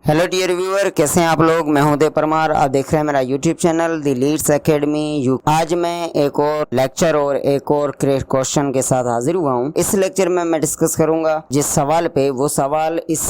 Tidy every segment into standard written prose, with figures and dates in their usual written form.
Hello dear viewer, कैसे हैं आप लोग। मैं हूं उदय परमार, आप देख रहे हैं मेरा YouTube channel the leads academy. आज मैं एक और लेक्चर और एक और क्वेश्चन के साथ हाजिर हुआ हूं। इस लेक्चर में मैं डिस्कस करूंगा जिस सवाल पे, वो सवाल इस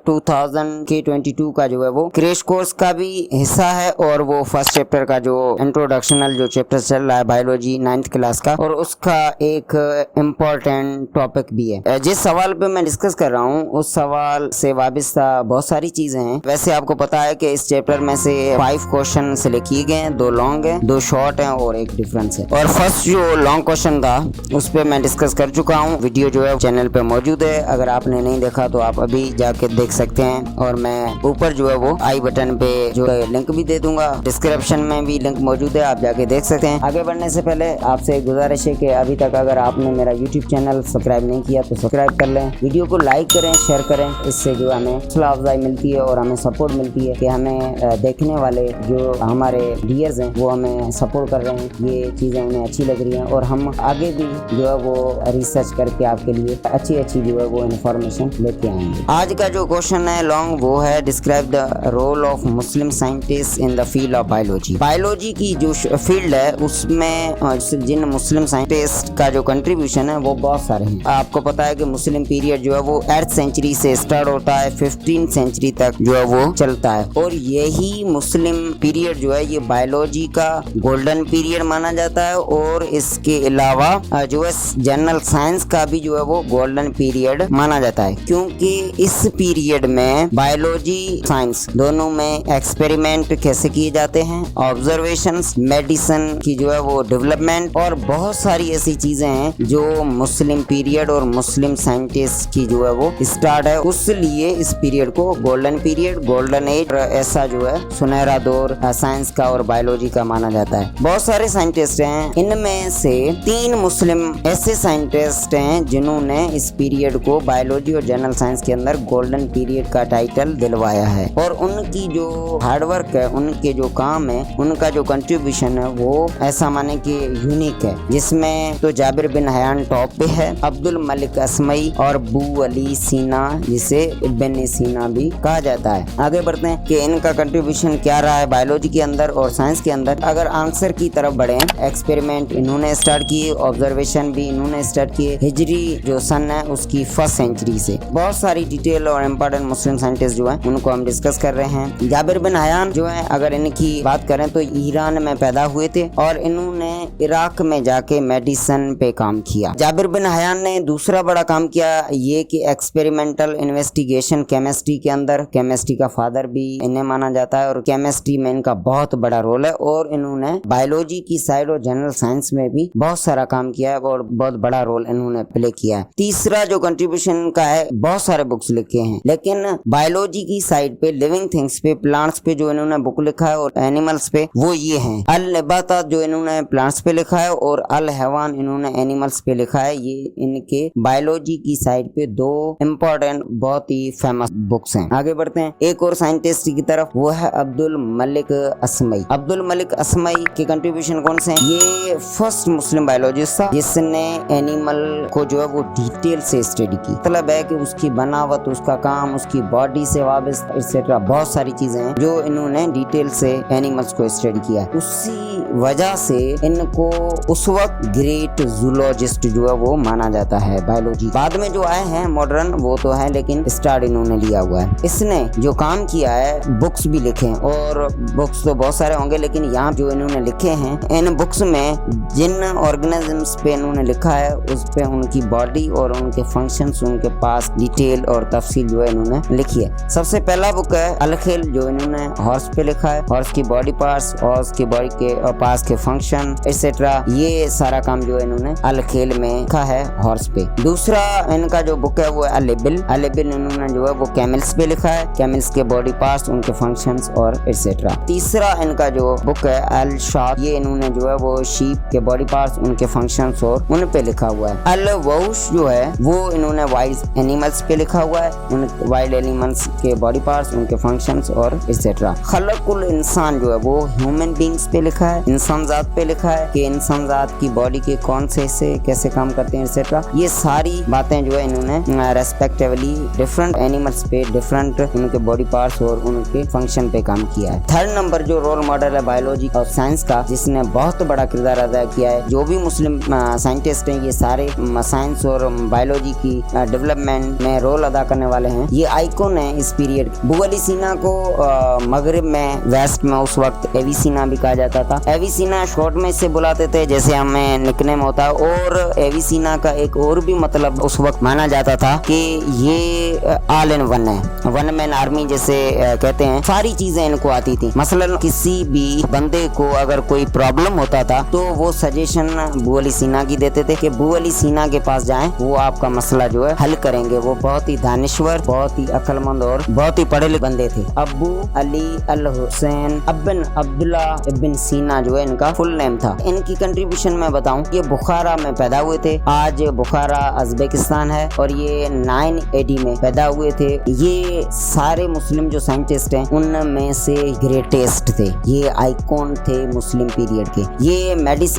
2022 का जो है वो क्रैश कोर्स का भी हिस्सा है और वो फर्स्ट चैप्टर का जो इंट्रोडक्शनल जो चैप्टर चल रहा है बायोलॉजी 9th क्लास का, और उसका एक इम्पोर्टेंट टॉपिक भी है। जिस सवाल पे मैं डिस्कस कर रहा हूँ उस सवाल से वाबस्ता बहुत सारी चीजें हैं। वैसे आपको पता है कि इस चैप्टर में से 5 क्वेश्चन सिलेक्ट किए गए हैं, 2 लॉन्ग हैं, 2 शॉर्ट हैं और एक डिफरेंस है। और फर्स्ट जो लॉन्ग क्वेश्चन था उस पे मैं डिस्कस कर चुका हूँ। वीडियो जो है चैनल पे मौजूद है, अगर आपने नहीं देखा तो आप अभी जाके देख सकते हैं। और मैं ऊपर जो है वो आई बटन पे जो है लिंक भी दे दूंगा, डिस्क्रिप्शन में भी लिंक मौजूद है, आप जाके देख सकते हैं। आगे बढ़ने से पहले आपसे गुजारिश है कि अभी तक अगर आपने मेरा यूट्यूब चैनल सब्सक्राइब नहीं किया तो सब्सक्राइब कर लें, वीडियो को लाइक करें, शेयर करें। इससे जो हमें हौसला अफजाई मिलती है और हमें सपोर्ट मिलती है कि हमें देखने वाले जो हमारे व्यूअर्स हैं वो हमें सपोर्ट कर रहे हैं, ये चीज़ें उन्हें अच्छी लग रही हैं और हम आगे भी जो है वो रिसर्च करके आपके लिए अच्छी जो है वो इन्फॉर्मेशन लेके आएंगे। आज का जो क्वेश्चन है लॉन्ग, वो है describe the role of Muslim scientist in the field of biology. Biology की जो फील्ड है उसमें जिन मुस्लिम साइंटिस्ट का जो कंट्रीब्यूशन है वो बहुत सारे हैं। आपको पता है कि मुस्लिम पीरियड जो है वो 8th सेंचुरी से स्टार्ट होता है, 15th सेंचुरी तक जो है वो चलता है। और यही मुस्लिम पीरियड जो है ये बायोलॉजी का गोल्डन पीरियड माना जाता है। और इसके अलावा जो है जनरल साइंस का भी जो है वो गोल्डन पीरियड माना जाता है, क्योंकि इस पीरियड में बायोलॉजी साइंस दोनों में एक्सपेरिमेंट कैसे किए जाते हैं, ऑब्जर्वेशंस, मेडिसिन की जो है वो डेवलपमेंट और बहुत सारी ऐसी चीजें हैं जो मुस्लिम पीरियड और मुस्लिम साइंटिस्ट की जो है वो स्टार्ट है। उसलिए इस पीरियड को गोल्डन पीरियड, गोल्डन एज ऐसा जो है सुनहरा दौर साइंस का और बायोलॉजी का माना जाता है। बहुत सारे साइंटिस्ट हैं, इनमें से 3 मुस्लिम ऐसे साइंटिस्ट हैं जिन्होंने इस पीरियड को बायोलॉजी और जनरल साइंस के अंदर गोल्डन पीरियड का टाइटल दिलवाया है। और उनकी जो हार्डवर्क है, उनके जो काम है, उनका जो कंट्रीब्यूशन है वो ऐसा माने कि यूनिक है, जिसमें तो जाबिर बिन हयान टॉप पे है, अब्दुल मलिक असमई और अबू अली सीना, जिसे इब्न सीना भी कहा जाता है। आगे बढ़ते हैं कि इनका कंट्रीब्यूशन क्या रहा है बायोलॉजी के अंदर और साइंस के अंदर। अगर आंसर की तरफ बढ़े, एक्सपेरिमेंट इन्होंने स्टार्ट किए, ऑब्जर्वेशन भी इन्होंने स्टार्ट किए हिजरी जो सन है उसकी 1st सेंचुरी से। बहुत सारी डिटेल और इम्पोर्टेंट मुस्लिम साइंटिस्ट जो है उनको हम डिस्कस कर रहे हैं। जाबिर बिन हयान जो है, अगर इनकी बात करें तो ईरान में पैदा हुए थे और इन्होंने इराक में जाके मेडिसिन पे काम किया। जाबिर बिन हयान ने दूसरा बड़ा काम किया ये कि एक्सपेरिमेंटल इन्वेस्टिगेशन केमिस्ट्री के अंदर, केमिस्ट्री का फादर भी इन्हें माना जाता है और केमिस्ट्री में इनका बहुत बड़ा रोल है। और इन्होंने बायोलॉजी की साइड और जनरल साइंस में भी बहुत सारा काम किया है और बहुत बड़ा रोल इन्होंने प्ले किया है। तीसरा जो कंट्रीब्यूशन का है, बहुत सारे बुक्स लिखे हैं, लेकिन बायोलॉजी की साइड पे लिविंग थिंग्स पे, प्लांट्स पे जो इन्होंने बुक लिखा है और एनिमल्स पे, वो ये हैं। अल नबातात जो इन्होंने प्लांट्स पे लिखा है और अल हैवान इन्होंने एनिमल्स पे लिखा है। ये इनके बायोलॉजी की साइड पे 2 इम्पोर्टेंट बहुत ही फेमस बुक्स हैं। आगे बढ़ते हैं एक और साइंटिस्ट की तरफ, वो है अब्दुल मलिक असमई। अब्दुल मलिक असमई के कंट्रीब्यूशन कौन से हैं? ये फर्स्ट मुस्लिम बायोलॉजिस्ट था जिसने एनिमल को जो है वो डिटेल से स्टडी की। मतलब है कि उसकी बनावट, उसका काम, उसकी बॉडी से वाबस्ता एक्सेट्रा बहुत सारी चीजें हैं जो इन्होंने डिटेल से एनिमल्स को स्टडी किया। उसी वजह से इनको उस वक्त ग्रेट जूलॉजिस्ट जो है वो माना जाता है बायोलॉजी। बाद में जो आए हैं मॉडर्न वो तो है, लेकिन स्टार्ट इन्होंने लिया हुआ है। इसने जो काम किया है, बुक्स भी लिखे हैं और बुक्स तो बहुत सारे होंगे, लेकिन यहाँ जो इन्होंने लिखे हैं, इन बुक्स में जिन ऑर्गेनिजम्स पे इन्होंने लिखा है उस पे उनकी बॉडी और उनके फंक्शंस, उनके पास डिटेल और तफसील जो है इन्होंने लिखी है। सबसे पहला बुक है अलखेल, जो इन्होंने हॉर्स पे लिखा है, हॉर्स की बॉडी पार्ट्स, हॉर्स की बॉडी के पास के फंक्शन एक्सेट्रा, ये सारा काम जो है इन्होंने अलखेल में लिखा है हॉर्स पे। दूसरा इनका जो बुक है वो है अलिबिल। अलिबिल इन्होंने जो है वो कैमल्स पे लिखा है, कैमल्स के बॉडी पार्ट्स, उनके फंक्शंस और एक्सेट्रा। तीसरा इनका जो बुक है अल शाद, ये इन्होंने जो है वो शीप के बॉडी पार्ट्स, उनके फंक्शंस और उन पे लिखा हुआ है। अल वहुश जो है वो इन्होंने वाइल्ड एनिमल्स पे लिखा हुआ है, उन वाइल्ड एनिमल्स के बॉडी पार्ट्स, उनके फंक्शंस और एक्सेट्रा। खलकुल इंसान जो है वो ह्यूमन बींग्स पे लिखा है, इंसान जात पे लिखा है कि इंसान जात की बॉडी के कौन से हिस्से कैसे काम करते हैं एक्सेट्रा। ये सारी बातें जो है इन्होंने रेस्पेक्टिवली डिफरेंट एनिमल्स पे, डिफरेंट उनके बॉडी पार्ट्स और उनके फंक्शन पे काम किया है। थर्ड नंबर जो रोल मॉडल है बायोलॉजी और साइंस का, जिसने बहुत बड़ा किरदार अदा किया है। जो भी मुस्लिम साइंटिस्ट हैं ये सारे साइंस और बायोलॉजी की डेवलपमेंट में रोल अदा करने वाले हैं। ये आइकॉन है इस पीरियड। एविसीना को मगरिब में वेस्ट में उस वक्त एविसीना भी कहा जाता था। एविसीना शॉर्ट में इसे बुलाते थे, जैसे हमें निकनेम होता है। और एविसीना का एक और भी मतलब उस वक्त माना जाता था कि ये ऑल इन वन है, वन मैन आर्मी जैसे कहते हैं। सारी चीजें इनको आती थी। मसलन किसी भी बंदे को अगर कोई प्रॉब्लम होता था तो वो सजेशन बुअली सीना की देते थे कि बुअली सीना के पास जाएं, वो आपका मसला जो है हल करेंगे। वो बहुत ही दानिश्वर, बहुत ही अक्लमंद और बहुत ही पढ़े लिखे बंदे थे। अबू अली अल हुसैन इब्न अब्दुल्ला इब्न सीना जो है इनका फुल नेम था। इनकी कंट्रीब्यूशन मैं बताऊं, ये बुखारा में पैदा हुए थे। आज बुखारा उज्बेकिस्तान है और ये 980 में पैदा हुए थे। ये सारे मुस्लिम जो साइंटिस्ट हैं उनमें से ग्रेटेस्ट थे। ये आइकॉन थे मुस्लिम पीरियड के। ये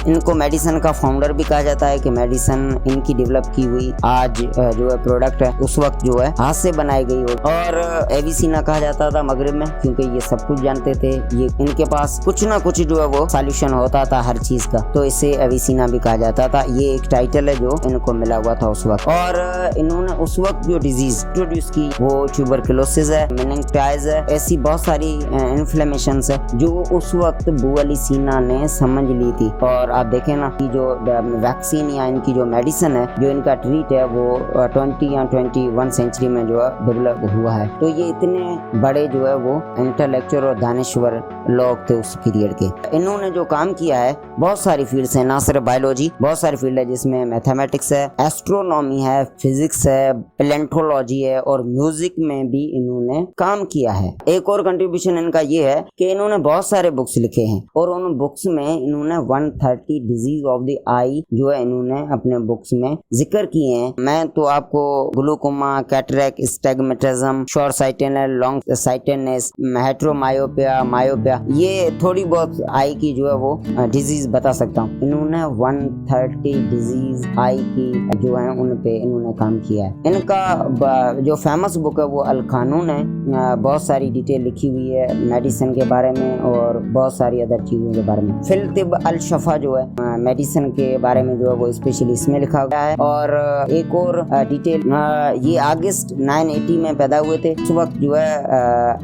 इनको मेडिसिन का फाउंडर भी कहा जाता है कि मेडिसिन इनकी डेवलप की हुई आज जो है प्रोडक्ट है, उस वक्त जो है हाथ से बनाई गई हो। और एविसीना कहा जाता था मगरिब में, क्योंकि ये सब कुछ जानते थे। ये इनके पास कुछ ना कुछ जो है वो सॉल्यूशन होता था हर चीज का, तो इसे एविसीना भी कहा जाता था। ये एक टाइटल है जो इनको मिला हुआ था उस वक्त। और इन्होंने उस वक्त जो डिजीज इंट्रोड्यूस की वो ट्यूबरकुलोसिस है, मेनिंजाइटिस है, ऐसी बहुत सारी इन्फ्लेमेशन है जो उस वक्त बुअली सीना ने समझ ली थी। और आप देखें ना कि जो वैक्सीन या इनकी जो मेडिसिन है, जो इनका ट्रीट है, वो 20 या 21 सेंचुरी में जो है डेवलप हुआ है। तो ये इतने बड़े जो है वो इंटेलेक्चुअल और दानिश्वर लोग थे उस पीरियड के। इन्होंने जो काम किया है बहुत सारी फील्ड्स हैं, ना सिर्फ बायोलॉजी, बहुत सारी फील्ड है जिसमें मैथमेटिक्स है, एस्ट्रोनॉमी है, फिजिक्स है, पैलेंटोलॉजी है और म्यूजिक में भी इन्होंने काम किया है। एक और कंट्रीब्यूशन इनका ये है कि इन्होंने बहुत सारे बुक्स लिखे हैं और उन बुक्स में इन्होंने 130 डिजीज ऑफ द आई जो है इन्होंने अपने बुक्स में जिक्र किए हैं। मैं तो आपको glaucoma, cataract, stigmatism, short sightedness, long sightedness, heteromyopia, myopia, ये थोड़ी बहुत आई की जो है वो डिजीज बता सकता हूँ। इन्होंने 130 डिजीज आई की जो है उन पे इन्होंने काम किया है। इनका जो फेमस बुक है वो अल कानून है। बहुत सारी डिटेल लिखी हुई है मेडिसिन के बारे में और बहुत सारी अदर चीजों के बारे में। फिल तिब अल शफा जो है मेडिसिन के बारे में जो है वो स्पेशली इसमें लिखा गया है। और एक और डिटेल, ये अगस्त 980 में पैदा हुए थे। उस वक्त जो है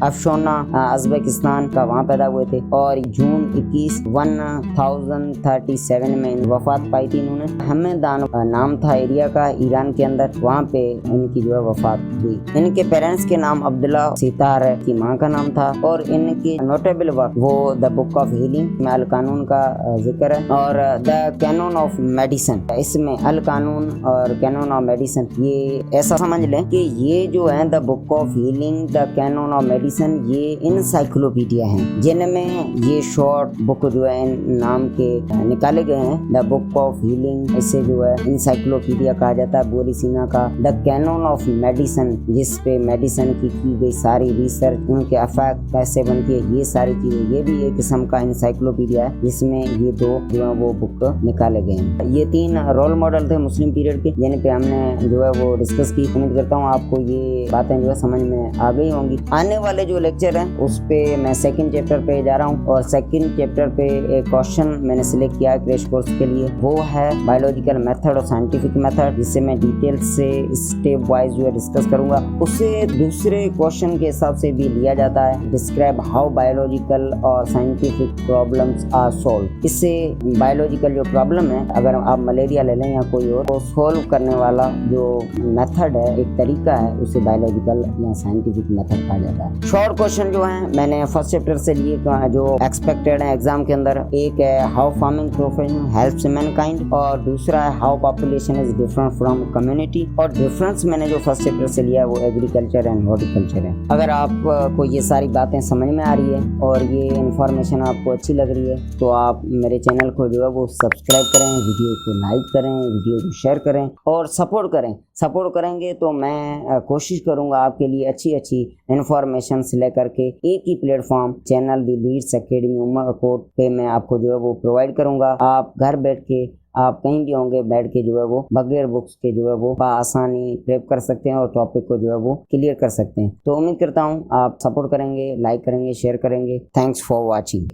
अफशोना उज्बेकिस्तान का वहाँ पैदा हुए थे और जून 21 1037 में वफात पाई थी इन्होंने। हमदान नाम था एरिया का ईरान के अंदर, वहाँ पे इनकी जो है वफात हुई। इनके पेरेंट्स के नाम अब्दुल्ला सितार है, की माँ का नाम था। और इनकी नोटेबल वर्क वो द बुक ऑफ हीलिंग में अल कानून का जिक्र है और द कैनन ऑफ मेडिसिन, इसमें अल कानून और कैनन ऑफ मेडिसिन, ये ऐसा समझ लें कि ये जो है the book of healing, the canon of medicine, ये इनसाइक्लोपीडिया हैं जिनमें ये शॉर्ट बुक जो है नाम के निकाले गए हैं। द बुक ऑफ हीलिंग इसे जो है इनसाइक्लोपीडिया कहा जाता है बुअली सीना का। द कैनन ऑफ मेडिसिन, जिसपे मेडिसिन की गई सारी रिसर्च, उनके इफेक्ट कैसे बनती है, ये सारी चीजें, ये भी एक किस्म का इनसाइक्लोपीडिया है जिसमें ये दो जो है वो बुक निकाले गए हैं। ये 3 रोल मॉडल थे मुस्लिम पीरियड के जिन पे हमने जो है वो डिस्कस की। उम्मीद करता हूँ आपको ये बातें जो है समझ में आ गई होंगी। आने वाले जो लेक्चर हैं उस पे मैं सेकंड चैप्टर पे जा रहा हूँ और सेकंड चैप्टर पे एक क्वेश्चन मैंने सिलेक्ट किया है क्रैश कोर्स के लिए, वो है बायोलॉजिकल मेथड और साइंटिफिक मेथड, जिससे मैं डिटेल से स्टेप वाइज जो है डिस्कस करूंगा। उससे दूसरे क्वेश्चन के हिसाब से भी लिया जाता है, डिस्क्राइब हाउ बायोलॉजिकल और साइंटिफिक प्रॉब्लम्स आर सॉल्व। इससे बायोलॉजिकल जो प्रॉब्लम है, अगर आप मलेरिया ले लें या कोई और, वो सॉल्व करने वाला जो मेथड है, एक तरीका है, उसे बायोलॉजिकल या साइंटिफिक मेथड कहा जाता है। शॉर्ट क्वेश्चन जो है मैंने फर्स्ट चैप्टर से लिए जो एक्सपेक्टेड है एग्जाम के अंदर, एक है how farming profession helps Mankind और दूसरा है how population is different from community. और डिफरेंस मैंने जो फर्स्ट चैप्टर से लिया है वो एग्रीकल्चर एंड हॉर्टिकल्चर है। अगर आपको ये सारी बातें समझ में आ रही है और ये इन्फॉर्मेशन आपको अच्छी लग रही है तो आप मेरे चैनल को जो है वो सब्सक्राइब करें, वीडियो को लाइक करें, वीडियो को शेयर करें और सपोर्ट करें। सपोर्ट करेंगे तो मैं कोशिश करूंगा आपके लिए अच्छी अच्छी इन्फॉर्मेशन लेकर के एक ही प्लेटफॉर्म चैनल दी लीड्स एकेडमी उमरकोट पे मैं आपको जो है वो प्रोवाइड करूंगा। आप घर बैठ के आप कहीं भी होंगे बैठ के जो है वो बगैर बुक्स के जो है वो आसानी प्रेप कर सकते हैं और टॉपिक को जो है वो क्लियर कर सकते हैं। तो उम्मीद करता हूँ आप सपोर्ट करेंगे, लाइक करेंगे, शेयर करेंगे। Thanks for watching.